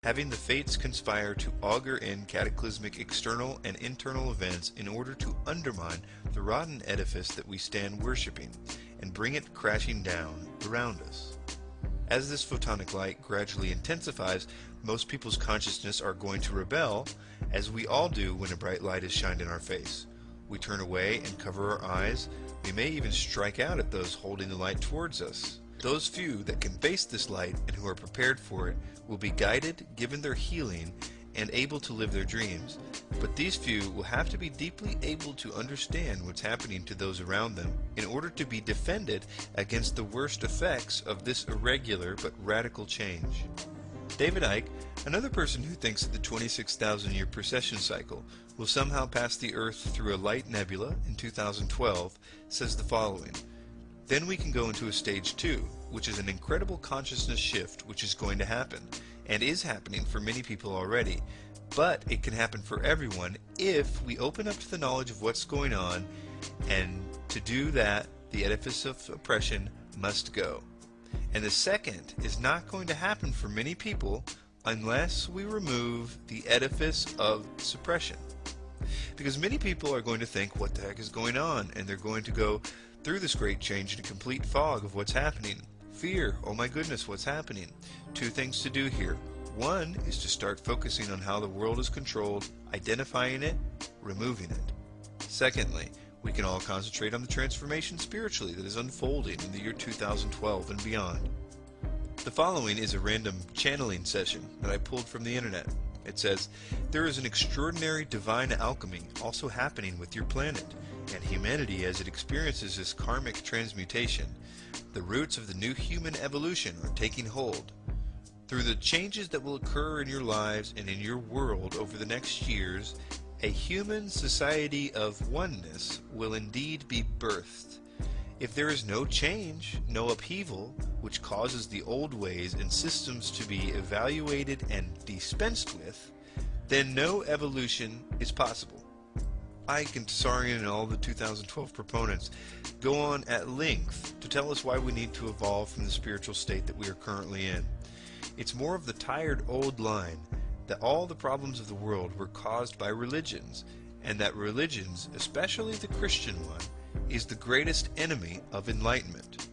having the fates conspire to augur in cataclysmic external and internal events in order to undermine the rotten edifice that we stand worshipping and bring it crashing down around us. As this photonic light gradually intensifies, most people's consciousness are going to rebel, as we all do when a bright light is shined in our face. We turn away and cover our eyes. We may even strike out at those holding the light towards us. Those few that can face this light and who are prepared for it will be guided, given their healing, and able to live their dreams. But these few will have to be deeply able to understand what's happening to those around them in order to be defended against the worst effects of this irregular but radical change. David Icke, another person who thinks that the 26,000-year precession cycle will somehow pass the Earth through a light nebula in 2012, says the following: "Then we can go into a stage 2, which is an incredible consciousness shift which is going to happen, and is happening for many people already, but it can happen for everyone if we open up to the knowledge of what's going on, and to do that, the edifice of oppression must go. And the second is not going to happen for many people unless we remove the edifice of suppression." Because many people are going to think, what the heck is going on? And they're going to go through this great change in a complete fog of what's happening. Fear, oh my goodness, what's happening? Two things to do here. One is to start focusing on how the world is controlled, identifying it, removing it. Secondly, we can all concentrate on the transformation spiritually that is unfolding in the year 2012 and beyond. The following is a random channeling session that I pulled from the internet. It says, "There is an extraordinary divine alchemy also happening with your planet and humanity as it experiences this karmic transmutation. The roots of the new human evolution are taking hold. Through the changes that will occur in your lives and in your world over the next years, a human society of oneness will indeed be birthed. If there is no change, no upheaval, which causes the old ways and systems to be evaluated and dispensed with, then no evolution is possible." Icke and Tsarian and all the 2012 proponents go on at length to tell us why we need to evolve from the spiritual state that we are currently in. It's more of the tired old line that all the problems of the world were caused by religions, and that religions, especially the Christian one, is the greatest enemy of enlightenment.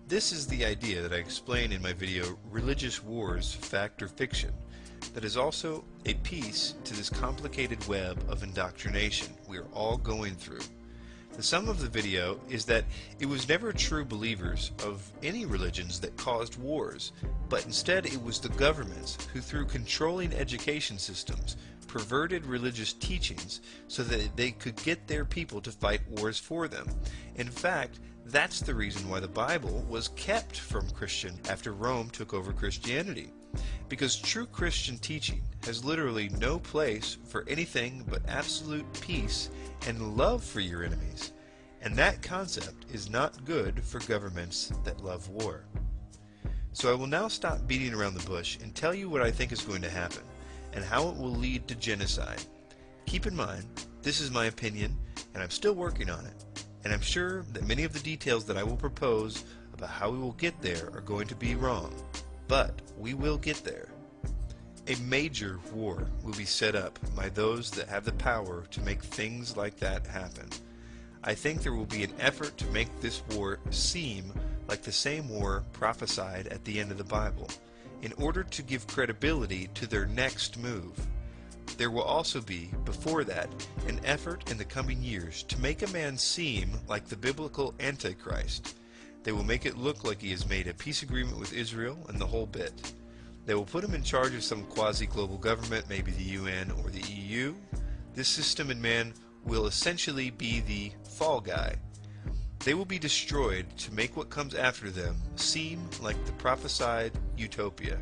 This is the idea that I explain in my video, Religious Wars, Fact or Fiction, that is also a piece to this complicated web of indoctrination we are all going through. The sum of the video is that it was never true believers of any religions that caused wars, but instead it was the governments who, through controlling education systems, perverted religious teachings so that they could get their people to fight wars for them. In fact, that's the reason why the Bible was kept from Christian after Rome took over Christianity. Because true Christian teaching has literally no place for anything but absolute peace and love for your enemies. And that concept is not good for governments that love war. So I will now stop beating around the bush and tell you what I think is going to happen, and how it will lead to genocide. Keep in mind, this is my opinion, and I'm still working on it. And I'm sure that many of the details that I will propose about how we will get there are going to be wrong. But we will get there. A major war will be set up by those that have the power to make things like that happen. I think there will be an effort to make this war seem like the same war prophesied at the end of the Bible, in order to give credibility to their next move. There will also be, before that, an effort in the coming years to make a man seem like the biblical Antichrist. They will make it look like he has made a peace agreement with Israel and the whole bit. They will put him in charge of some quasi-global government, maybe the UN or the EU. This system and man will essentially be the fall guy. They will be destroyed to make what comes after them seem like the prophesied utopia.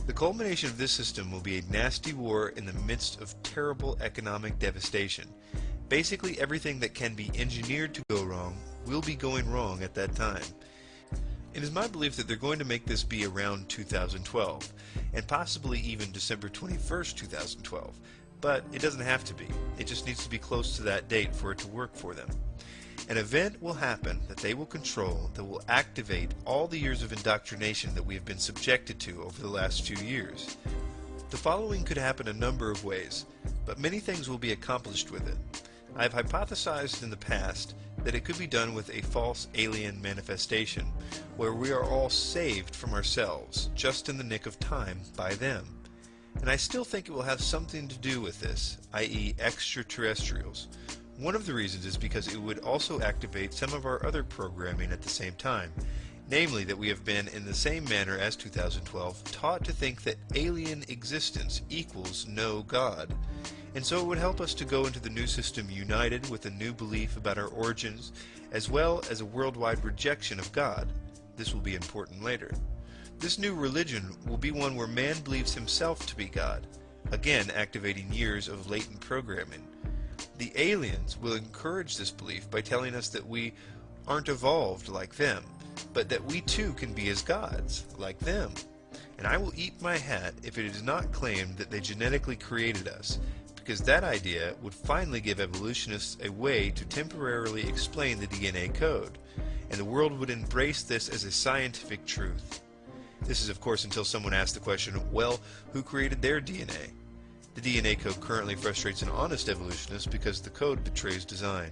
The culmination of this system will be a nasty war in the midst of terrible economic devastation. Basically everything that can be engineered to go wrong will be going wrong at that time. It is my belief that they're going to make this be around 2012, and possibly even December 21st, 2012. But it doesn't have to be. It just needs to be close to that date for it to work for them. An event will happen that they will control that will activate all the years of indoctrination that we have been subjected to over the last few years. The following could happen a number of ways, but many things will be accomplished with it. I have hypothesized in the past that it could be done with a false alien manifestation, where we are all saved from ourselves, just in the nick of time, by them. And I still think it will have something to do with this, i.e. extraterrestrials. One of the reasons is because it would also activate some of our other programming at the same time, namely that we have been, in the same manner as 2012, taught to think that alien existence equals no God. And so it would help us to go into the new system united with a new belief about our origins, as well as a worldwide rejection of God. This will be important later. This new religion will be one where man believes himself to be God, again activating years of latent programming. The aliens will encourage this belief by telling us that we aren't evolved like them, but that we too can be as gods, like them. And I will eat my hat if it is not claimed that they genetically created us, because that idea would finally give evolutionists a way to temporarily explain the DNA code, and the world would embrace this as a scientific truth. This is of course until someone asks the question, well, who created their DNA? The DNA code currently frustrates an honest evolutionist because the code betrays design.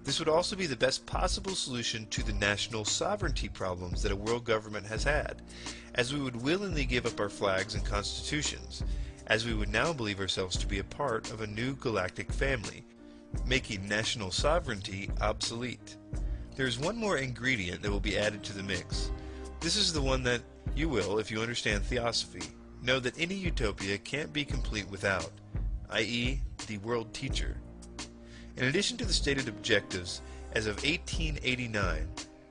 This would also be the best possible solution to the national sovereignty problems that a world government has had, as we would willingly give up our flags and constitutions, as we would now believe ourselves to be a part of a new galactic family, making national sovereignty obsolete. There is one more ingredient that will be added to the mix. This is the one that you will, if you understand theosophy, know that any utopia can't be complete without, i.e., the world teacher. In addition to the stated objectives, as of 1889,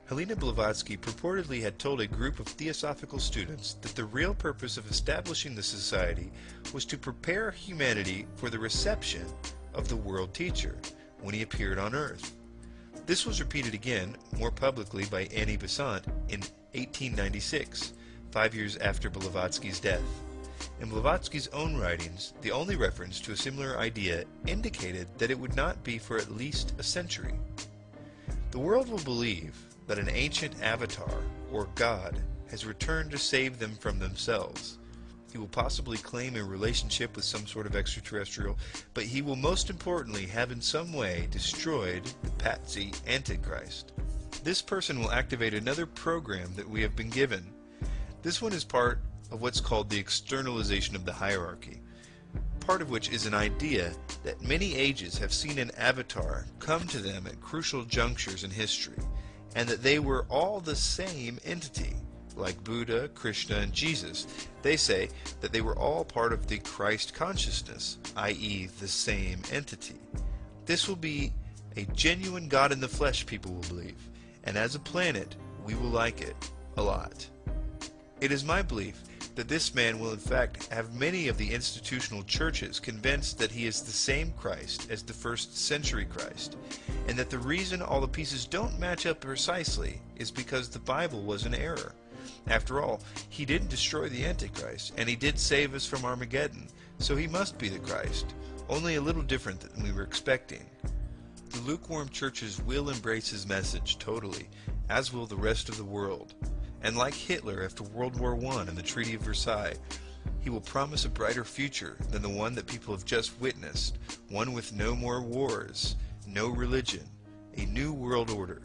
Helena Blavatsky purportedly had told a group of theosophical students that the real purpose of establishing the society was to prepare humanity for the reception of the world teacher when he appeared on Earth. This was repeated again, more publicly, by Annie Besant in 1896, 5 years after Blavatsky's death. In Blavatsky's own writings, the only reference to a similar idea indicated that it would not be for at least a century. The world will believe that an ancient avatar, or God, has returned to save them from themselves. He will possibly claim a relationship with some sort of extraterrestrial, but he will most importantly have in some way destroyed the patsy Antichrist. This person will activate another program that we have been given. This one is part of what's called the externalization of the hierarchy, part of which is an idea that many ages have seen an avatar come to them at crucial junctures in history, and that they were all the same entity, like Buddha, Krishna, and Jesus. They say that they were all part of the Christ consciousness, i.e. the same entity. This will be a genuine God in the flesh, people will believe, and as a planet, we will like it a lot. It is my belief that this man will in fact have many of the institutional churches convinced that he is the same Christ as the first century Christ, and that the reason all the pieces don't match up precisely is because the Bible was an error. After all, he didn't destroy the Antichrist, and he did save us from Armageddon, so he must be the Christ, only a little different than we were expecting. The lukewarm churches will embrace his message totally, as will the rest of the world. And like Hitler after World War I and the Treaty of Versailles, he will promise a brighter future than the one that people have just witnessed, one with no more wars, no religion, a new world order.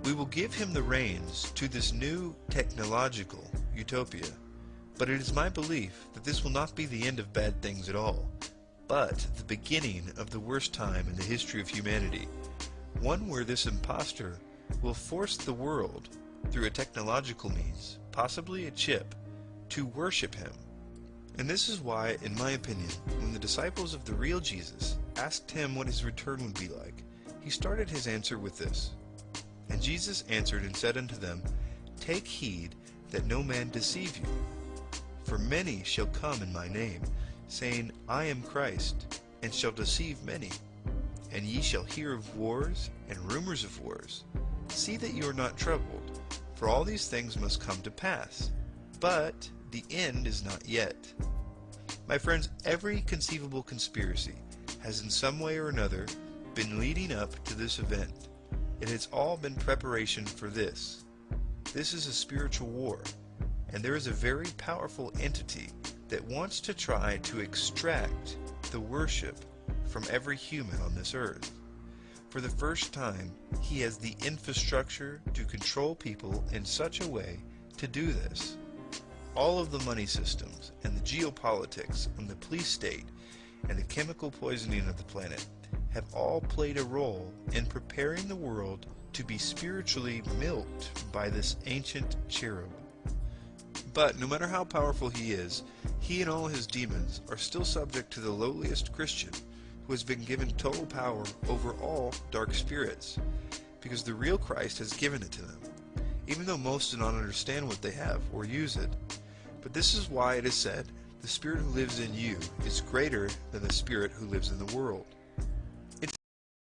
We will give him the reins to this new technological utopia, but it is my belief that this will not be the end of bad things at all, but the beginning of the worst time in the history of humanity, one where this impostor will force the world through a technological means, possibly a chip, to worship him. And this is why, in my opinion, when the disciples of the real Jesus asked him what his return would be like, he started his answer with this. And Jesus answered and said unto them, Take heed that no man deceive you. For many shall come in my name, saying, I am Christ, and shall deceive many. And ye shall hear of wars and rumors of wars. See that you are not troubled. For all these things must come to pass, but the end is not yet. My friends, every conceivable conspiracy has in some way or another been leading up to this event. It has all been preparation for this. This is a spiritual war, and there is a very powerful entity that wants to try to extract the worship from every human on this earth. For the first time, he has the infrastructure to control people in such a way to do this. All of the money systems and the geopolitics and the police state and the chemical poisoning of the planet have all played a role in preparing the world to be spiritually milked by this ancient cherub. But no matter how powerful he is, he and all his demons are still subject to the lowliest Christian, who has been given total power over all dark spirits, because the real Christ has given it to them, even though most do not understand what they have or use it. But this is why it is said, the spirit who lives in you is greater than the spirit who lives in the world.